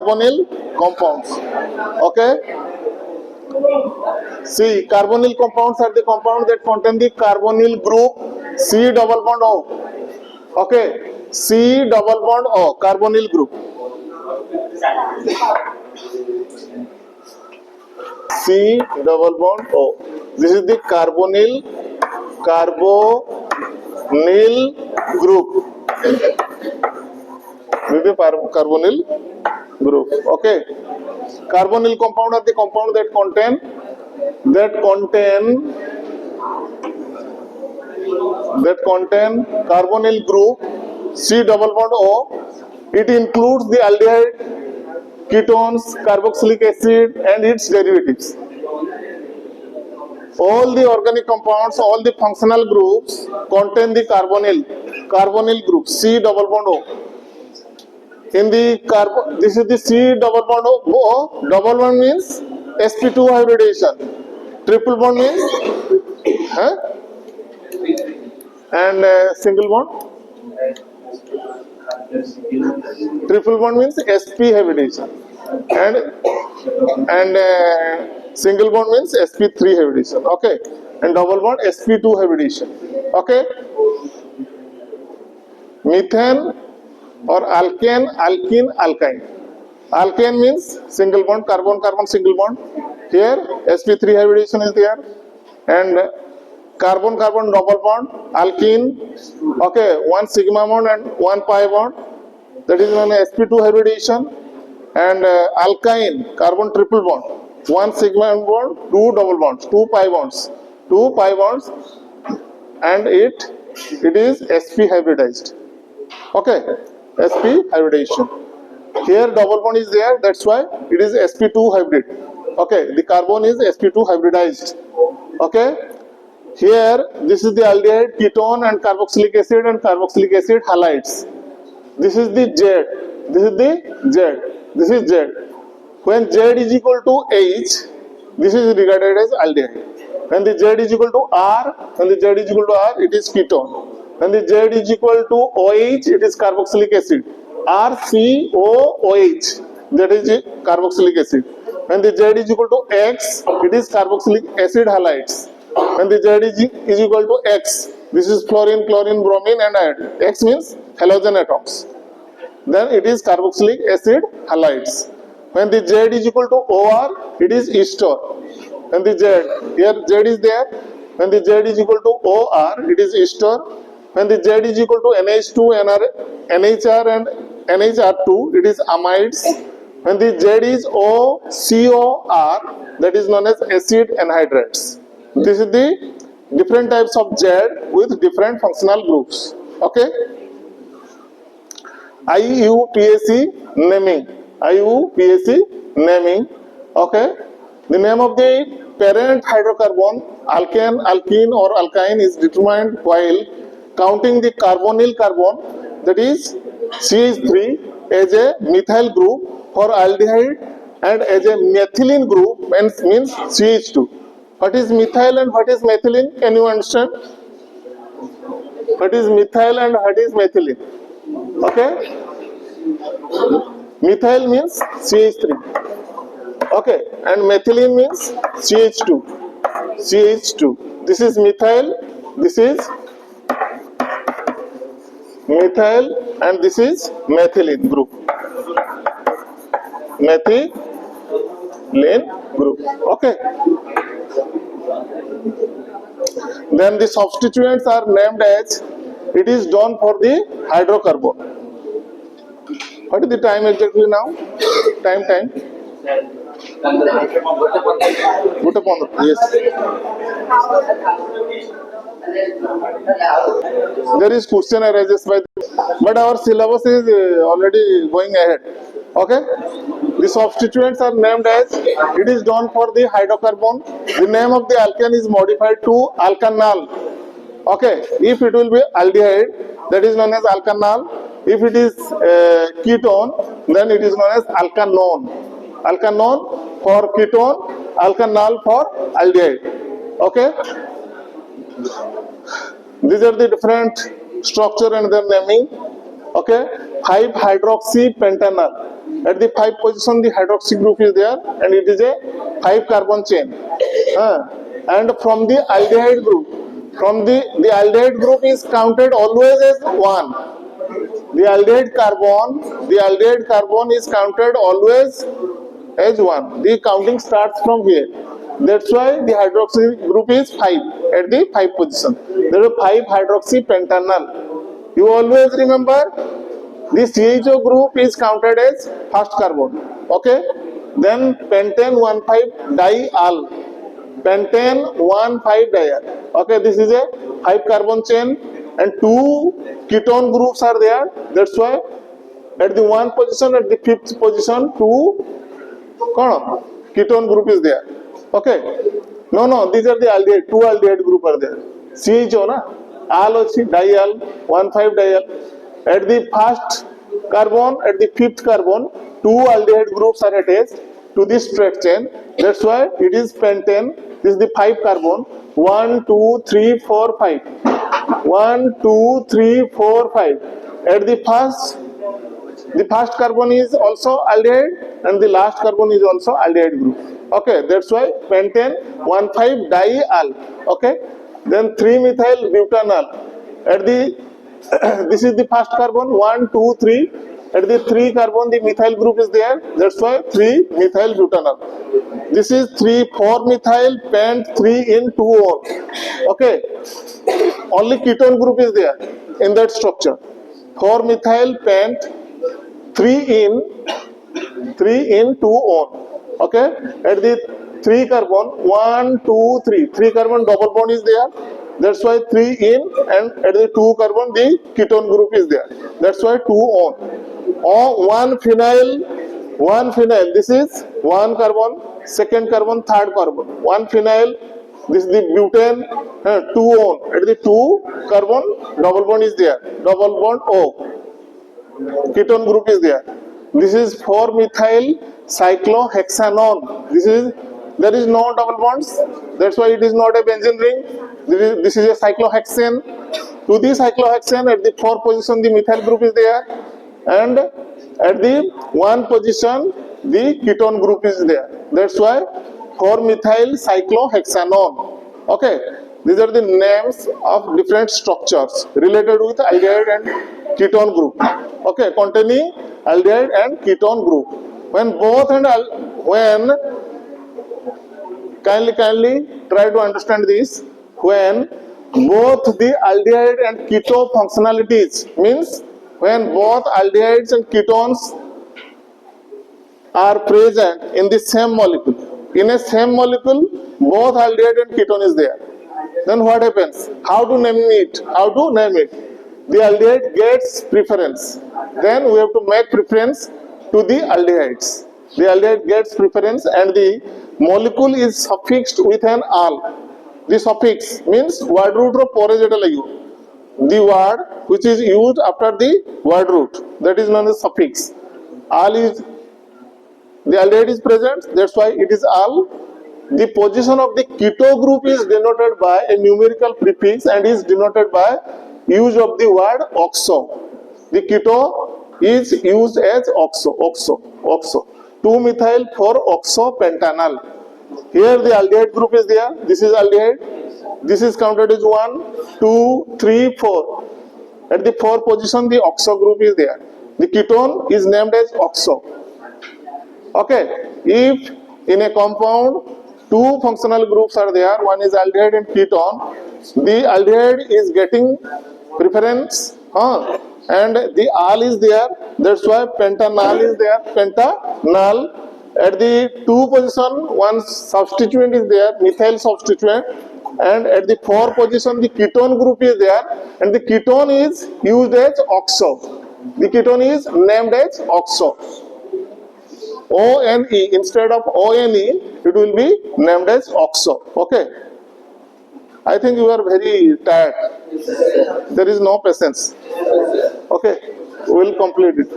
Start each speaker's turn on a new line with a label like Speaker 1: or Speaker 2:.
Speaker 1: carbonyl compounds. Okay. See, carbonyl compounds are the compounds that contain the carbonyl group C double bond O. Okay, C double bond O, carbonyl group. C double bond O. This is the carbonyl group. This is the carbonyl group. Okay. Carbonyl compound are the compound that contain carbonyl group C double bond O. It includes the aldehyde, ketones, carboxylic acid and its derivatives. All the organic compounds, all the functional groups contain the carbonyl group C double bond O. In the this is the C double bond O. Double bond means sp2 hybridization. Triple bond means and single bond. Triple bond means sp hybridization and single bond means sp3 hybridization. Okay, and double bond sp2 hybridization. Okay, methane or alkane, alkene, alkyne. Alkane means single bond, carbon single bond. Here sp3 hybridization is there, and carbon double bond, alkene. Okay, one sigma bond and one pi bond, that is known as sp2 hybridization. And alkyne, carbon triple bond, one sigma bond, two double bonds, two pi bonds, and it is sp hybridized. Okay, sp hybridization. Here double bond is there, that's why it is sp2 hybrid. Okay, the carbon is sp2 hybridized. Okay, here this is the aldehyde, ketone and carboxylic acid halides. This is the Z. This is Z. When Z is equal to H, this is regarded as aldehyde. When the Z is equal to R, it is ketone. When the Z is equal to OH, it is carboxylic acid. RCOOH, that is carboxylic acid. When the Z is equal to X, it is carboxylic acid halides. When the Z is equal to X, this is fluorine, bromine and iodine. X means halogen atoms. Then it is carboxylic acid halides. When the Z is equal to OR, it is ester. When the Z, here Z is there. When the Z is equal to OR, it is ester. When the Z is equal to NH2, NHR and NHR2, it is amides. When the Z is OCOR, that is known as acid anhydrides. This is the different types of Z with different functional groups. Okay. IUPAC naming. Okay. The name of the parent hydrocarbon, alkane, alkene or alkyne, is determined while counting the carbonyl carbon, that is CH3, as a methyl group for aldehyde and as a methylene group means CH2. What is methyl and what is methylene? Can you understand? What is methyl and what is methylene? Okay. Methyl means CH3. Okay, and methylene means CH2. This is methyl, this is methyl, and this is methylene group. Okay. Then the substituents are named as it is done for the hydrocarbon. What is the time exactly now? Time. Yes. There is question arises by this, but our syllabus is already going ahead. Okay. The substituents are named as it is done for the hydrocarbon. The name of the alkane is modified to alkanal. Okay. If it will be aldehyde, that is known as alkanal. If it is ketone, then it is known as alkanone. Alkanone for ketone, alkanal for aldehyde. Okay. These are the different structure and their naming. Okay. 5-hydroxypentanal. At the 5 position, the hydroxy group is there, and it is a 5 carbon chain. And from the aldehyde group, the aldehyde group is counted always as 1. The aldehyde carbon is counted always as 1. The counting starts from here. That's why the hydroxy group is 5 at the 5 position. There are 5 hydroxy pentanal. You always remember the CHO group is counted as first carbon. Okay. Then pentane 1,5 dial. Pentane 1,5 dial. Okay. This is a 5 carbon chain and 2 ketone groups are there. That's why at the 1 position, at the 5th position, 2 ketone group is there. Okay. No, these are the aldehyde. 2 aldehyde group are there. CHO na al ochi dial 1,5 dial. At the first carbon, at the 5th carbon, 2 aldehyde groups are attached to this straight chain. That's why it is pentane. This is the 5 carbon. 1, 2, 3, 4, 5. 1, 2, 3, 4, 5. At the first carbon is also aldehyde and the last carbon is also aldehyde group. Okay, that's why pentane 1,5 dial. Okay, then 3-methyl butanol. At the this is the first carbon 1, 2, 3. At the 3 carbon, the methyl group is there. That's why 3-methyl butanol. This is 4-methyl pent 3-in-2-on. Okay, only ketone group is there in that structure. 4-methyl pent 3-in-2-on. Okay, at the 3 carbon 1, 2, 3. 3 carbon double bond is there. That's why 3-in, and at the 2 carbon the ketone group is there. That's why 2-on. Or 1 phenyl. This is 1 carbon, 2nd carbon, 3rd carbon. 1 phenyl. This is the butane. 2-on. At the 2 carbon double bond is there. Double bond O. Ketone group is there. This is 4-methyl cyclohexanone. There is no double bonds. That's why it is not a benzene ring. This is a cyclohexane. To the cyclohexane, at the 4th position, the methyl group is there, and at the 1 position, the ketone group is there. That's why 4-methyl cyclohexanone. Okay, these are the names of different structures related with aldehyde and ketone group. Okay, containing aldehyde and ketone group. Kindly try to understand this. When both the aldehyde and keto functionalities, means when both aldehydes and ketones are present in the same molecule. In a same molecule, both aldehyde and ketone is there. Then what happens? How to name it? The aldehyde gets preference. Then we have to make preference to the aldehydes. The aldehyde gets preference and the molecule is suffixed with an al. The suffix means word root of porejeta. The word which is used after the word root, that is known as suffix. Al is, the aldehyde is present, that's why it is al. The position of the keto group is denoted by a numerical prefix and is denoted by use of the word oxo. The keto is used as oxo. 2-methyl 4-oxopentanal. Here the aldehyde group is there. This is aldehyde. This is counted as 1, 2, 3, 4. At the 4th position, the oxo group is there. The ketone is named as oxo. Okay. If in a compound 2 functional groups are there, one is aldehyde and ketone, the aldehyde is getting preference, and the al is there. That's why pentanal is there. Pentanal. At the 2 position, one substituent is there, methyl substituent, and at the 4 position, the ketone group is there, and the ketone is used as oxo. The ketone is named as oxo. ONE, instead of ONE, it will be named as oxo. Okay. I think you are very tired. There is no patience. Okay. We will complete it.